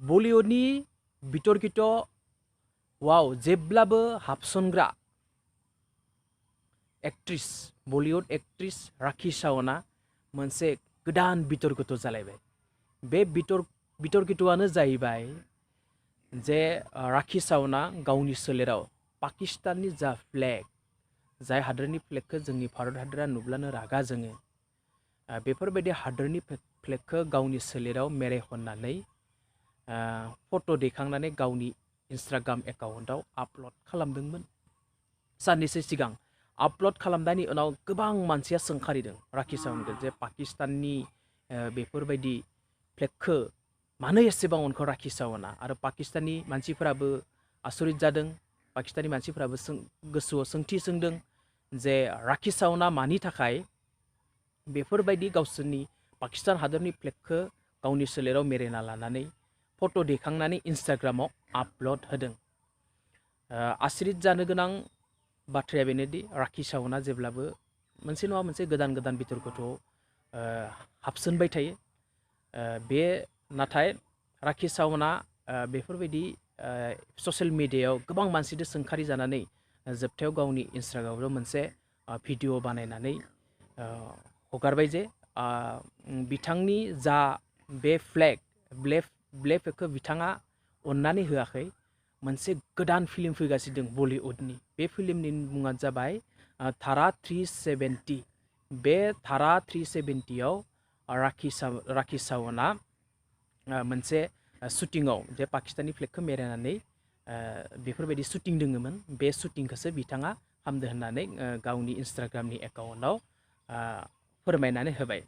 बलिउडनि बितर्कित वाव जेब्लाबो हाबसनग्रा actress Bollywood actress राखी सावना मोनसे गोदान बितर्कित जालायबाय। बे बितर्कितआनो जाहैबाय जे राखी सावना गावनि सोलेराव पाकिस्ताननि जा फ्लेग जाय हादोरनि फ्लेगखौ जोंनि भारत हादोरा नुब्लानो रागा जोङो बेफोरबायदि हादोरनि फ्लेगखौ गावनि सोलेराव मेरायखननानै फट' दैखांनानै गावनि इन्स्टाग्राम एकाउन्टआव आपल'ड खालामदोंमोन। साननैसो सिगां आपल'ड खालामनायनि उनाव गोबां मानसिया सोंखारिदों राखी सावनखौ जे पाकिस्ताननि बेफोरबायदि फ्लेगखौ मानो एसेबां अनखौ राखी सावना आरो पाकिस्ताननि मानसिफोराबो आसरित जादों। पाकिस्ताननि मानसिफोराबो गोसोआव सोंथि सोंदों जे राखी सावना मानि थाखाय बेफोरबायदि गावसोरनि पाकिस्तान हादरनि फ्लेगखौ गावनि सोलेराव मेरायना लानानै फट' दैखांनानै इन्स्टाग्रामाव आपल'ड होदों। आसरित जानो गोनां बाथ्राया बेनोदि राखी सावना जेब्लाबो मोनसे नङा मोनसे गोदान गोदान बितर्कतआव हाबसोनबाय थायो। बे नाथाय राखी सावना बेफोरबायदि ससियेल मिडियायाव गोबां मानसिजों सोंखारि जानानै जोबथायाव गावनि इन्स्टाग्रामाव मोनसे भिडिअ बानायनानै हगारबाय जे बिथांनि जा बे फ्लेगखौ बिथाङा अननानै होआखै। मोनसे गोदान फिल्म फैगासिनो दं बलिउडनि। बे फिल्मनि मुङा जाबाय धारा 370। बे धारा 370आव राखी सावना मोनसे शुटिंआव जे पाकिस्ताननि फ्लेगखौ मेरायनानै बेफोरबायदि शुटिं दोङोमोन। बे शुटिंखौसो बिथाङा हामदो होननानै गावनि इन्स्टाग्रामनि एकाउन्टआव फोरमायनानै होबाय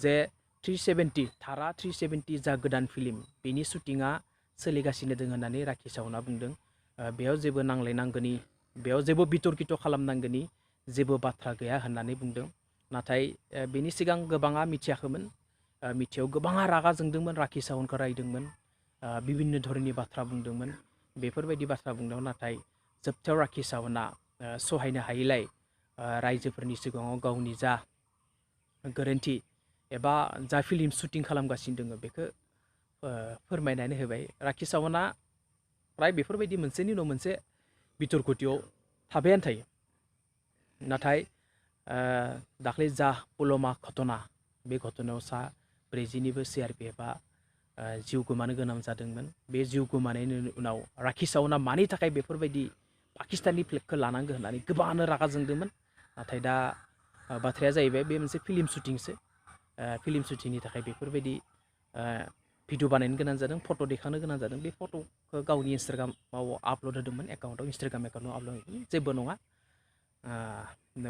जे 370 धारा 370 जा गोदान फिल्म बेनि शुटिंआ सोलिगासिनो दङ होननानै राखी सावना बुंदों। बेयाव जेबो नांलायनांगौनि बेयाव जेबो बितर्कित खालामनांगौनि जेबो बाथ्रा गैया होननानै बुंदों। नाथाय बेनि सिगां गोबाङा मिथियाखैमोन। मिथियाव गोबाङा रागा जोंदोंमोन, राखी सावनखौ रायदोंमोन, बिभिन्न धरननि बाथ्रा बुंदोंमोन, बेफोरबायदि बाथ्रा बुंदों। नाथाय जोबथायाव राखी सावना सहायनो हायैलाय रायजोफोरनि सिगाङाव गावनि जा गोरोन्थि एबा जा फिल्म शुटिं खालामगासिनो दङ बेखौ फोरमायनानै होबाय। राखी सावना फ्राय बेफोरबायदि मोनसेनि उनाव मोनसे बितर्कतआव थाबायानो थायो। नाथाय दाख्लै जा पुलवामा घटना बे घटनायाव 40निबो CRPFआ जिउ गोमानो गोनां जादोंमोन। बे जिउ गोमानायनि उनाव राखी सावना मानि थाखाय बेफोरबायदि पाकिस्ताननि फ्लेगखौ लानांगौ होननानै गोबाङानो रागा जोंदोंमोन। नाथाय दा बाथ्राया जाहैबाय बे मोनसे फिल्म शुटिंसो। फिल्म शुटिंनि थाखाय बेफोरबायदि भिडिअ बानायनो गोनां जादों, फट' दैखांनो गोनां जादों। बे फट'खौ गावनि इन्स्टाग्रामाव आपल'ड होदोंमोन, इन्स्टाग्राम एकाउन्टआव आपल'ड होदोंमोन। जेबो नङा।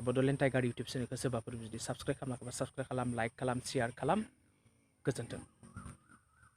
बड'लेण्ड टाइगार इउटुब चेनेलखौ सोरबाफोर जुदि साबस्क्राइब खालामाखैबा साबस्क्राइब खालाम, लाइक खालाम, शेयार खालाम। गोजोन्थों।